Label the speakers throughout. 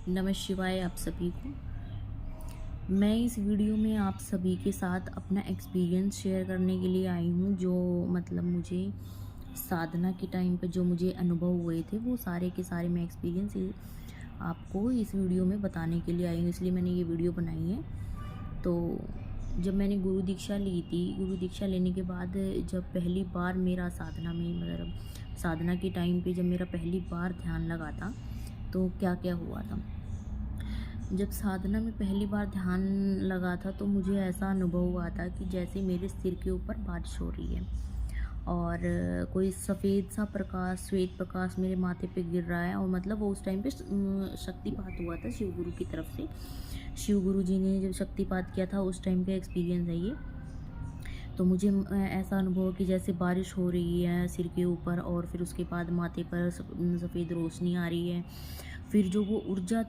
Speaker 1: नमः शिवाय आप सभी को। मैं इस वीडियो में आप सभी के साथ अपना एक्सपीरियंस शेयर करने के लिए आई हूँ, जो मतलब मुझे साधना के टाइम पे जो मुझे अनुभव हुए थे, वो सारे के सारे मैं एक्सपीरियंस आपको इस वीडियो में बताने के लिए आई हूँ, इसलिए मैंने ये वीडियो बनाई है। तो जब मैंने गुरु दीक्षा ली थी, गुरु दीक्षा लेने के बाद जब पहली बार मेरा साधना में मतलब साधना के टाइम पे जब मेरा पहली बार ध्यान लगा था, तो क्या क्या हुआ था। जब साधना में पहली बार ध्यान लगा था, तो मुझे ऐसा अनुभव हुआ था कि जैसे मेरे सिर के ऊपर बारिश हो रही है और कोई सफ़ेद सा प्रकाश, श्वेत प्रकाश मेरे माथे पे गिर रहा है। और मतलब वो उस टाइम पे शक्तिपात हुआ था शिव गुरु की तरफ से। शिव गुरु जी ने जब शक्तिपात किया था, उस टाइम का एक्सपीरियंस है ये। तो मुझे ऐसा अनुभव कि जैसे बारिश हो रही है सिर के ऊपर, और फिर उसके बाद माथे पर सफ़ेद रोशनी आ रही है। फिर जो वो ऊर्जा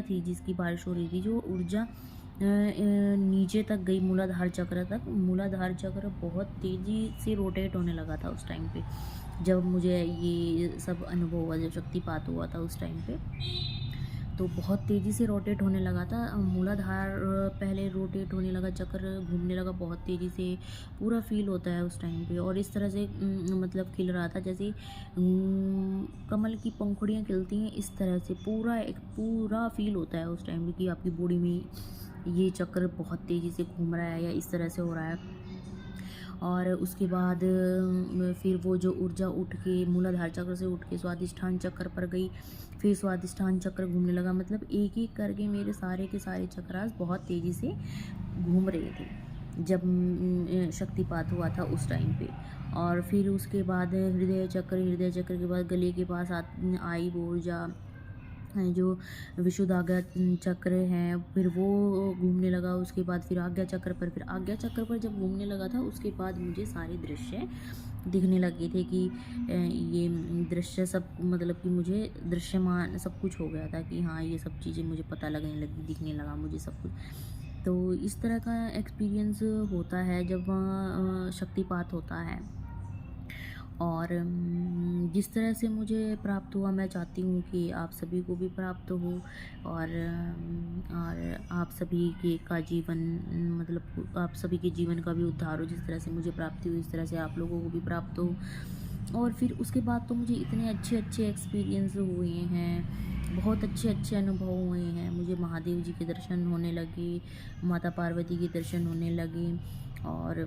Speaker 1: थी जिसकी बारिश हो रही थी, जो ऊर्जा नीचे तक गई, मूलाधार चक्र तक। मूलाधार चक्र बहुत तेज़ी से रोटेट होने लगा था उस टाइम पे, जब मुझे ये सब अनुभव हुआ, जब शक्तिपात हुआ था उस टाइम पे। तो बहुत तेज़ी से रोटेट होने लगा था मूलाधार। पहले रोटेट होने लगा, चक्र घूमने लगा बहुत तेज़ी से, पूरा फील होता है उस टाइम पे। और इस तरह से मतलब खिल रहा था जैसे कमल की पंखुड़ियाँ खिलती हैं, इस तरह से पूरा फील होता है उस टाइम पे कि आपकी बॉडी में ये चक्र बहुत तेज़ी से घूम रहा है या इस तरह से हो रहा है। और उसके बाद फिर वो जो ऊर्जा उठ के मूलाधार चक्र से उठ के स्वादिष्ठान चक्र पर गई। फिर स्वादिष्ठान चक्र घूमने लगा, मतलब एक एक करके मेरे सारे के सारे चक्रास बहुत तेज़ी से घूम रहे थे जब शक्तिपात हुआ था उस टाइम पे। और फिर उसके बाद हृदय चक्र के बाद गले के पास आई वो ऊर्जा, जो विशुद्धाज्ञा चक्र है, फिर वो घूमने लगा। उसके बाद फिर फिर आज्ञा चक्र पर जब घूमने लगा था, उसके बाद मुझे सारे दृश्य दिखने लगे थे कि ये दृश्य सब, मतलब कि मुझे दृश्यमान सब कुछ हो गया था कि हाँ, ये सब चीज़ें मुझे पता लगने लगी, दिखने लगा मुझे सब कुछ। तो इस तरह का एक्सपीरियंस होता है जब शक्तिपात होता है। और जिस तरह से मुझे प्राप्त हुआ, मैं चाहती हूँ कि आप सभी को भी प्राप्त हो। और आप सभी के का जीवन, मतलब आप सभी के जीवन का भी उद्धार हो। जिस तरह से मुझे प्राप्ति हुई, इस तरह से आप लोगों को भी प्राप्त हो। और फिर उसके बाद तो मुझे इतने अच्छे अच्छे एक्सपीरियंस हुए हैं, बहुत अच्छे अच्छे अनुभव हुए हैं। मुझे महादेव जी के दर्शन होने लगे, माता पार्वती के दर्शन होने लगे। और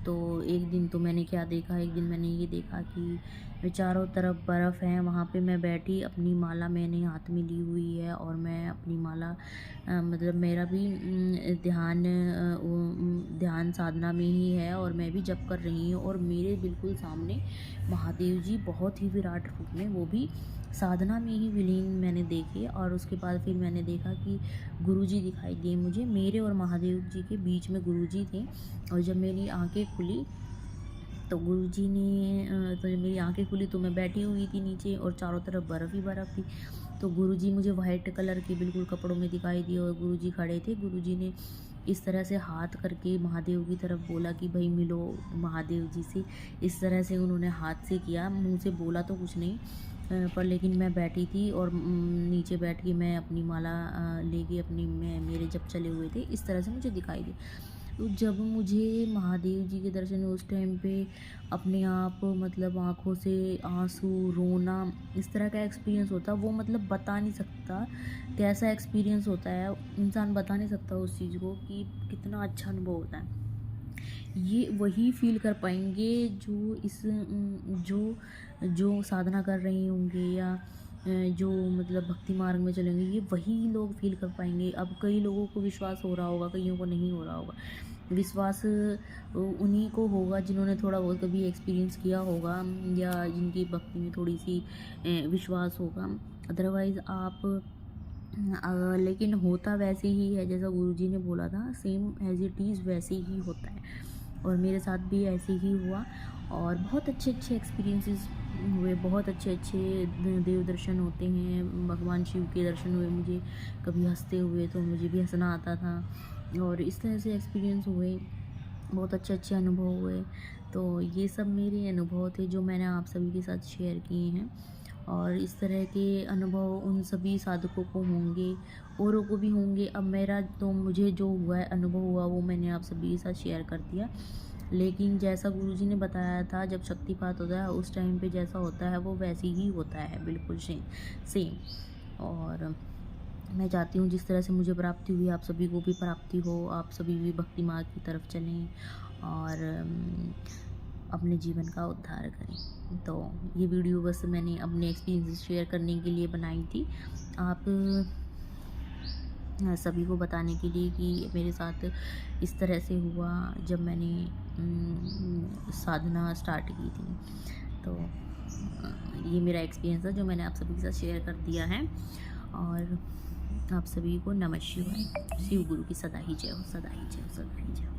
Speaker 1: तो एक दिन तो मैंने क्या देखा, एक दिन मैंने ये देखा कि चारों तरफ बर्फ़ है। वहाँ पे मैं बैठी, अपनी माला मैंने हाथ में ली हुई है, और मैं अपनी माला मतलब मेरा भी ध्यान साधना में ही है, और मैं भी जप कर रही हूँ। और मेरे बिल्कुल सामने महादेव जी बहुत ही विराट रूप में, वो भी साधना में ही विलीन मैंने देखे। और उसके बाद फिर मैंने देखा कि गुरुजी दिखाई दिए मुझे, मेरे और महादेव जी के बीच में गुरुजी थे। और जब मेरी आंखें खुली, तो गुरुजी ने तो जब मेरी आंखें खुली, तो मैं बैठी हुई थी नीचे, और चारों तरफ बर्फ़ ही बर्फ़ थी। तो गुरुजी मुझे वाइट कलर के बिल्कुल कपड़ों में दिखाई दिए, और गुरुजी खड़े थे। गुरुजी ने इस तरह से हाथ करके महादेव की तरफ बोला कि भाई मिलो महादेव जी से। इस तरह से उन्होंने हाथ से किया, मुंह से बोला तो कुछ नहीं। पर लेकिन मैं बैठी थी, और नीचे बैठ के मैं अपनी माला लेके मेरे जब चले हुए थे, इस तरह से मुझे दिखाई दी। तो जब मुझे महादेव जी के दर्शन हुए, उस टाइम पे अपने आप मतलब आँखों से आंसू, रोना, इस तरह का एक्सपीरियंस होता, वो मतलब बता नहीं सकता कैसा एक्सपीरियंस होता है। इंसान बता नहीं सकता उस चीज़ को कि कितना अच्छा अनुभव होता है। ये वही फील कर पाएंगे जो जो साधना कर रहे होंगे, या जो मतलब भक्ति मार्ग में चलेंगे, ये वही लोग फील कर पाएंगे। अब कई लोगों को विश्वास हो रहा होगा, कईयों को नहीं हो रहा होगा। विश्वास उन्हीं को होगा जिन्होंने थोड़ा बहुत कभी एक्सपीरियंस किया होगा, या जिनकी भक्ति में थोड़ी सी विश्वास होगा। अदरवाइज़ आप लेकिन होता वैसे ही है जैसा गुरुजी ने बोला था, सेम एज इट इज़ वैसे ही होता है। और मेरे साथ भी ऐसे ही हुआ, और बहुत अच्छे अच्छे एक्सपीरियंसेस हुए, बहुत अच्छे अच्छे देव दर्शन होते हैं, भगवान शिव के दर्शन हुए मुझे। कभी हंसते हुए, तो मुझे भी हंसना आता था, और इस तरह से एक्सपीरियंस हुए, बहुत अच्छे अच्छे अनुभव हुए। तो ये सब मेरे अनुभव थे जो मैंने आप सभी के साथ शेयर किए हैं। और इस तरह के अनुभव उन सभी साधकों को होंगे, औरों को भी होंगे। अब मेरा तो मुझे जो हुआ है, अनुभव हुआ, वो मैंने आप सभी के साथ शेयर कर दिया। लेकिन जैसा गुरुजी ने बताया था, जब शक्तिपात होता है उस टाइम पे जैसा होता है वो वैसे ही होता है, बिल्कुल सेम। और मैं चाहती हूँ जिस तरह से मुझे प्राप्ति हुई आप सभी को भी प्राप्ति हो, आप सभी भी भक्ति मार्ग की तरफ चलें और अपने जीवन का उद्धार करें। तो ये वीडियो बस मैंने अपने एक्सपीरियंस शेयर करने के लिए बनाई थी, आप सभी को बताने के लिए कि मेरे साथ इस तरह से हुआ जब मैंने साधना स्टार्ट की थी। तो ये मेरा एक्सपीरियंस है जो मैंने आप सभी के साथ शेयर कर दिया है। और आप सभी को नमः शिवाय। शिव गुरु की सदा ही जय हो, सदा ही जय हो, सदा ही जय हो।